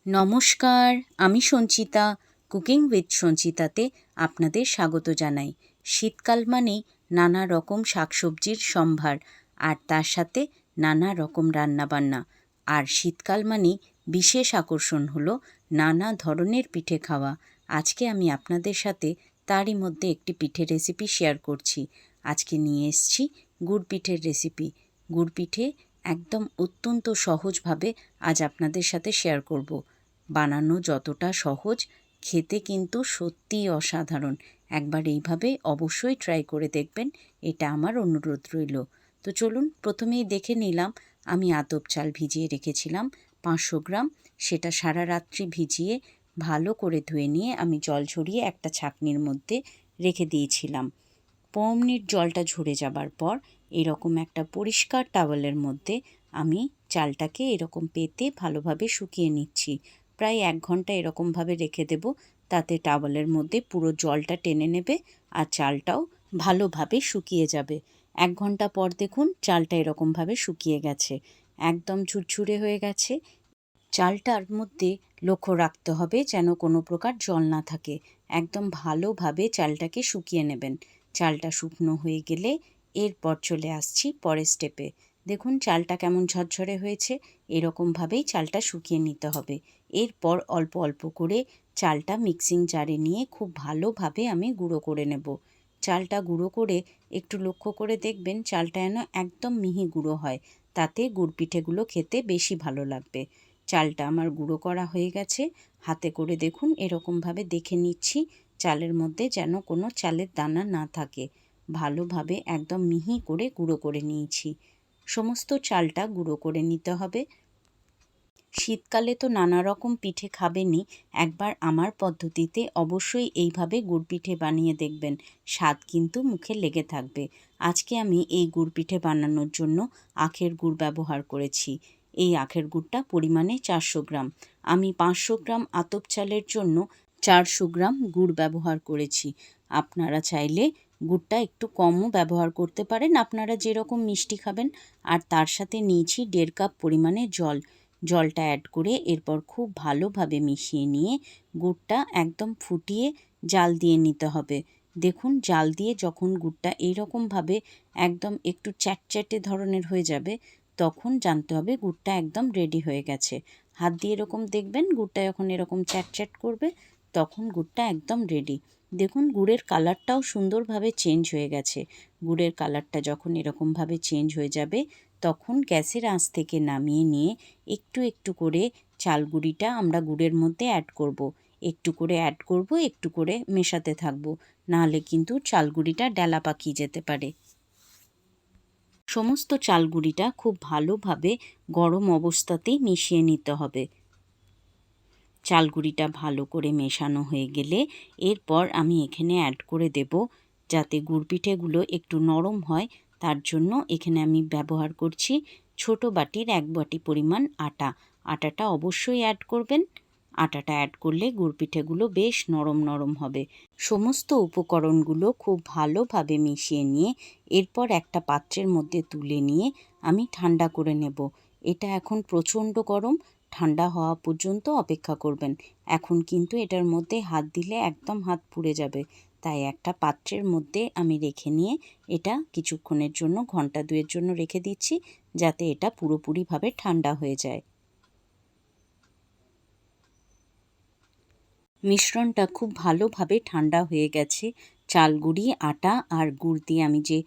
নমস্কার, আমি Sanchita. Cooking with সঞ্চিতাতে আপনাদের স্বাগত জানাই। শীতকাল মানেই নানা রকম শাকসবজির সম্ভার, আর তার সাথে নানা রকম রান্নাবান্না। আর শীতকাল মানেই বিশেষ আকর্ষণ হলো নানা ধরনের পিঠে খাওয়া। আজকে আমি আপনাদের সাথে তারই মধ্যে একটি পিঠে রেসিপি শেয়ার করছি। আজকে নিয়ে এসেছি গুড় পিঠের রেসিপি। গুড় পিঠে একদম অত্যন্ত সহজভাবে আজ আপনাদের সাথে শেয়ার করব। বানানো যতটা সহজ, খেতে কিন্তু সত্যিই অসাধারণ। একবার এইভাবে অবশ্যই ট্রাই করে দেখবেন, এটা আমার অনুরোধ রইল। তো চলুন প্রথমেই দেখে নিলাম। আমি আতপ চাল ভিজিয়ে রেখেছিলাম 500 গ্রাম। সেটা সারা রাত্রি ভিজিয়ে ভালো করে ধুয়ে নিয়ে আমি জল ঝরিয়ে একটা ছাঁকনির মধ্যে রেখে দিয়েছিলাম। 15 মিনিট জলটা ঝরে যাবার পর এরকম একটা পরিষ্কার টাওয়েলের মধ্যে আমি চালটাকে এরকম পেতে ভালোভাবে শুকিয়ে নিচ্ছি। প্রায় 1 ঘন্টা এরকমভাবে রেখে দেব, তাতে টাওয়েলের মধ্যে পুরো জলটা টেনে নেবে আর চালটাও ভালোভাবে শুকিয়ে যাবে। 1 ঘন্টা পর দেখুন চালটা এরকমভাবে শুকিয়ে গেছে, একদম ঝুরঝুরে হয়ে গেছে। চালটার মধ্যে লক্ষ্য রাখতে হবে যেন কোনো প্রকার জল না থাকে। একদম ভালোভাবে চালটাকে শুকিয়ে নেবেন। চালটা শুকনো হয়ে গেলে এরপর চলে আসছি পরের স্টেপে। দেখুন চালটা কেমন ঝরঝরে হয়েছে, এরকমভাবেই চালটা শুকিয়ে নিতে হবে। এরপর অল্প অল্প করে চালটা মিক্সিং জারে নিয়ে খুব ভালোভাবে আমি গুঁড়ো করে নেব। চালটা গুঁড়ো করে একটু লক্ষ্য করে দেখবেন চালটা যেন একদম মিহি গুঁড়ো হয়, তাতে গুড় পিঠেগুলো খেতে বেশি ভালো লাগবে। চালটা আমার গুঁড়ো করা হয়ে গেছে। হাতে করে দেখুন এরকমভাবে দেখে নিচ্ছি চালের মধ্যে যেন কোনো চালের দানা না থাকে। ভালোভাবে একদম মিহি করে গুঁড়ো করে নিয়েছি। সমস্ত চালটা গুঁড়ো করে নিতে হবে। শীতকালে তো নানা রকম পিঠে খাবেনই, একবার আমার পদ্ধতিতে অবশ্যই এইভাবে গুড় পিঠে বানিয়ে দেখবেন। স্বাদ কিন্তু মুখে লেগে থাকবে। আজকে আমি এই গুড় পিঠে বানানোর জন্য আখের গুড় ব্যবহার করেছি। এই আখের গুড়টা পরিমাণে 400 গ্রাম। আমি 500 গ্রাম আতপ চালের জন্য 400 গ্রাম গুড় ব্যবহার করেছি। আপনারা চাইলে গুড়টা একটু কমও ব্যবহার করতে পারেন, আপনারা যেরকম মিষ্টি খাবেন। আর তার সাথে নিয়েছি 1.5 কাপ পরিমাণে জল। জলটা অ্যাড করে এরপর খুব ভালোভাবে মিশিয়ে নিয়ে গুড়টা একদম ফুটিয়ে জাল দিয়ে নিতে হবে। দেখুন জাল দিয়ে যখন গুড়টা এইরকমভাবে একদম একটু চ্যাটচ্যাটে ধরনের হয়ে যাবে, তখন জানতে হবে গুড়টা একদম রেডি হয়ে গেছে। হাত দিয়ে এরকম দেখবেন গুড়টা যখন এরকম চ্যাটচ্যাট করবে, তখন গুড়টা একদম রেডি। দেখুন গুড়ের কালারটাও সুন্দরভাবে চেঞ্জ হয়ে গেছে। গুড়ের কালারটা যখন এরকমভাবে চেঞ্জ হয়ে যাবে, তখন গ্যাসের আঁচ থেকে নামিয়ে নিয়ে একটু একটু করে চালগুড়িটা আমরা গুড়ের মধ্যে অ্যাড করব। একটু করে অ্যাড করব, একটু করে মেশাতে থাকব, নাহলে কিন্তু চালগুড়িটা ডেলা পাকিয়ে যেতে পারে। সমস্ত চালগুড়িটা খুব ভালোভাবে গরম অবস্থাতেই মিশিয়ে নিতে হবে। চালগুড়িটা ভালো করে মেশানো হয়ে গেলে এরপর আমি এখানে অ্যাড করে দেব, যাতে গুড় পিঠেগুলো একটু নরম হয় তার জন্য এখানে আমি ব্যবহার করছি ছোট বাটির 1 বাটি পরিমাণ আটা। আটাটা অবশ্যই অ্যাড করবেন। আটাটা অ্যাড করলে গুড় পিঠেগুলো বেশ নরম নরম হবে। সমস্ত উপকরণগুলো খুব ভালোভাবে মিশিয়ে নিয়ে এরপর একটা পাত্রের মধ্যে তুলে নিয়ে আমি ঠান্ডা করে নেব। এটা এখন প্রচণ্ড গরম, ঠান্ডা হওয়া পর্যন্ত অপেক্ষা করবেন। এখন কিন্তু এটার মধ্যে হাত দিলে একদম হাত পুড়ে যাবে। তাই একটা পাত্রের মধ্যে আমি রেখে নিয়ে এটা কিছুক্ষণের জন্য, ঘন্টা 2-এর জন্য রেখে দিচ্ছি, যাতে এটা পুরোপুরিভাবে ঠান্ডা হয়ে যায়। মিশ্রণটা খুব ভালোভাবে ঠান্ডা হয়ে গেছে। চালগুড়ি, আটা আর গুড় দিয়ে আমি যে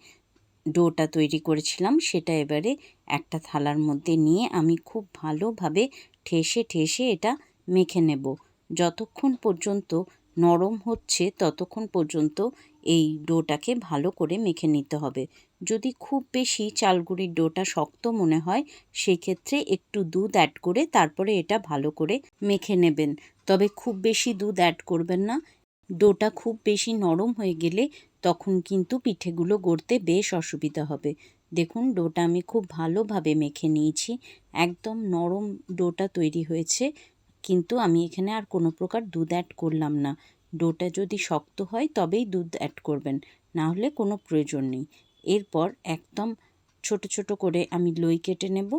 ডোটা তৈরি করেছিলাম সেটা এবারে একটা থালার মধ্যে নিয়ে আমি খুব ভালোভাবে ঠেসে ঠেসে এটা মেখে নেব। যতক্ষণ পর্যন্ত নরম হচ্ছে ততক্ষণ পর্যন্ত এই ডোটাকে ভালো করে মেখে নিতে হবে। যদি খুব বেশি চালগুড়ির ডোটা শক্ত মনে হয়, সেক্ষেত্রে একটু দুধ অ্যাড করে তারপরে এটা ভালো করে মেখে নেবেন। তবে খুব বেশি দুধ অ্যাড করবেন না। ডোটা খুব বেশি নরম হয়ে গেলে তখন কিন্তু পিঠেগুলো গড়তে বেশ অসুবিধা হবে। দেখুন ডোটা আমি খুব ভালোভাবে মেখে নিয়েছি, একদম নরম ডোটা তৈরি হয়েছে। কিন্তু আমি এখানে আর কোনো প্রকার দুধ অ্যাড করলাম না। ডোটা যদি শক্ত হয় তবেই দুধ অ্যাড করবেন, না হলে কোনো প্রয়োজন নেই। এরপর একদম ছোট ছোট করে আমি লই কেটে নেব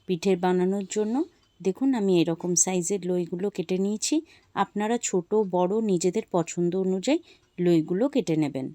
পিঠে বানানোর জন্য। দেখুন আমি এরকম সাইজের লইগুলো কেটে নিয়েছি। আপনারা ছোট বড় নিজেদের পছন্দ অনুযায়ী লইগুলো কেটে নেবেন।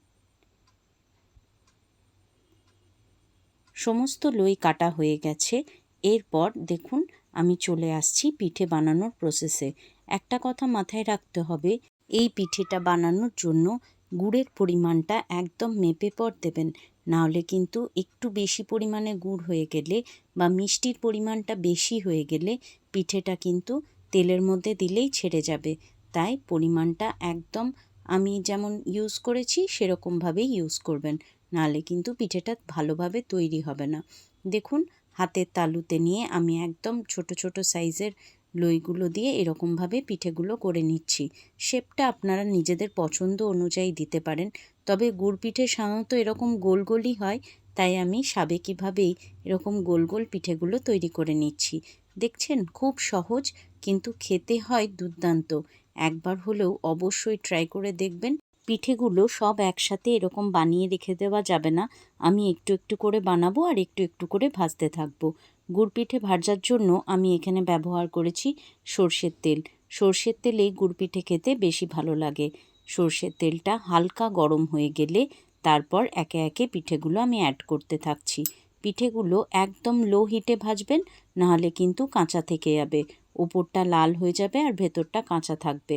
সমস্ত লই কাটা হয়ে গেছে। এরপর দেখুন আমি চলে আসছি পিঠে বানানোর প্রসেসে। একটা কথা মাথায় রাখতে হবে, এই পিঠেটা বানানোর জন্য গুড়ের পরিমাণটা একদম মেপে পর দেবেন, নাহলে কিন্তু একটু বেশি পরিমাণে গুড় হয়ে গেলে বা মিষ্টির পরিমাণটা বেশি হয়ে গেলে পিঠেটা কিন্তু তেলের মধ্যে দিলেই ছেড়ে যাবে। তাই পরিমাণটা একদম আমি যেমন ইউজ করেছি সেরকমভাবেই ইউজ করবেন, নাহলে কিন্তু পিঠেটা ভালোভাবে তৈরি হবে না। দেখুন হাতের তালুতে নিয়ে আমি একদম ছোট ছোট সাইজের লইগুলো দিয়ে এরকমভাবে পিঠেগুলো করে নিচ্ছি। শেপটা আপনারা নিজেদের পছন্দ অনুযায়ী দিতে পারেন, তবে গুড় পিঠে সাধারণত এরকম গোল গোলই হয়, তাই আমি সাবেকিভাবেই এরকম গোল গোল পিঠেগুলো তৈরি করে নিচ্ছি। দেখছেন খুব সহজ, কিন্তু খেতে হয় দুর্দান্ত। একবার হলেও অবশ্যই ট্রাই করে দেখবেন। পিঠেগুলো সব একসাথে এরকম বানিয়ে রেখে দেওয়া যাবে না, আমি একটু একটু করে বানাবো আর একটু একটু করে ভাজতে থাকবো। গুড় পিঠে ভাজার জন্য আমি এখানে ব্যবহার করেছি সর্ষের তেল। সর্ষের তেলেই গুড় পিঠে খেতে বেশি ভালো লাগে। সর্ষের তেলটা হালকা গরম হয়ে গেলে তারপর একে একে পিঠেগুলো আমি অ্যাড করতে থাকছি। পিঠেগুলো একদম লো হিটে ভাজবেন, নাহলে কিন্তু কাঁচা থেকে যাবে, ওপরটা লাল হয়ে যাবে আর ভেতরটা কাঁচা থাকবে।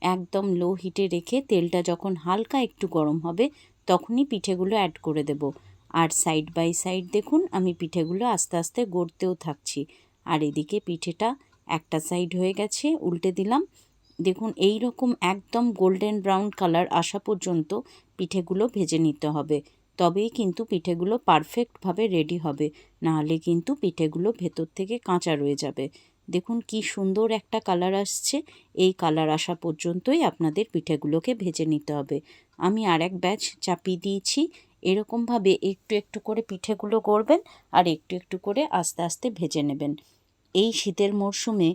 একদম লো হিটে রেখে তেলটা যখন হালকা একটু গরম হবে তখনই পিঠেগুলো অ্যাড করে দেব। আর সাইড বাই সাইড দেখুন আমি পিঠেগুলো আস্তে আস্তে গড়তেও থাকছি। আর এদিকে পিঠেটা একটা সাইড হয়ে গেছে, উল্টে দিলাম। দেখুন এই রকম একদম গোল্ডেন ব্রাউন কালার আসা পর্যন্ত পিঠেগুলো ভেজে নিতে হবে, তবেই কিন্তু পিঠেগুলো পারফেক্টভাবে রেডি হবে, নাহলে কিন্তু পিঠেগুলো ভেতর থেকে কাঁচা রয়ে যাবে। দেখুন কি সুন্দর একটা কালার আসছে। এই কালার আসা পর্যন্তই আপনাদের পিঠেগুলোকে ভেজে নিতে হবে। আমি আরেক ব্যাচ চাপিয়ে দিয়েছি। এরকমভাবে একটু একটু করে পিঠেগুলো করবেন আর একটু একটু করে আস্তে আস্তে ভেজে নেবেন। এই শীতের মরশুমে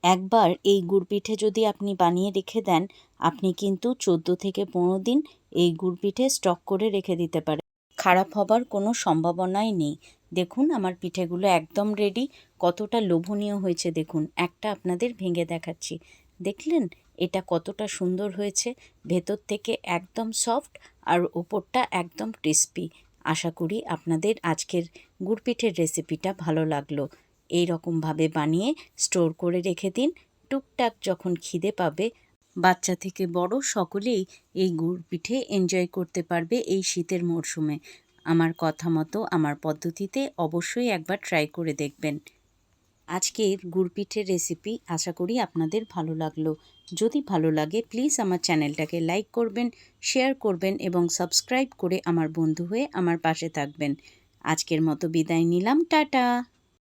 একবার এই গুড় পিঠে যদি আপনি বানিয়ে রেখে দেন, আপনি কিন্তু 14 থেকে 15 দিন এই গুড় পিঠে স্টক করে রেখে দিতে পারেন, খারাপ হবার কোনো সম্ভাবনাই নেই। দেখুন আমার পিঠেগুলো একদম রেডি। কতটা লোভনীয় হয়েছে দেখুন, একটা আপনাদের ভেঙে দেখাচ্ছি। দেখলেন এটা কতটা সুন্দর হয়েছে, ভেতর থেকে একদম সফট আর ওপরটা একদম ক্রিস্পি। আশা করি আপনাদের আজকের গুড় পিঠের রেসিপিটা ভালো লাগলো। এই রকমভাবে বানিয়ে স্টোর করে রেখে দিন। টুকটাক যখন খিদে পাবে, বাচ্চা থেকে বড় সকলেই এই গুড় পিঠে এনজয় করতে পারবে এই শীতের মরশুমে। আমার কথা মতো আমার পদ্ধতিতে অবশ্যই একবার ট্রাই করে দেখবেন। আজকের গুড় পিঠের রেসিপি আশা করি আপনাদের ভালো লাগলো। যদি ভালো লাগে প্লিজ আমার চ্যানেলটাকে লাইক করবেন, শেয়ার করবেন এবং সাবস্ক্রাইব করে আমার বন্ধু হয়ে আমার পাশে থাকবেন। আজকের মতো বিদায় নিলাম, টাটা।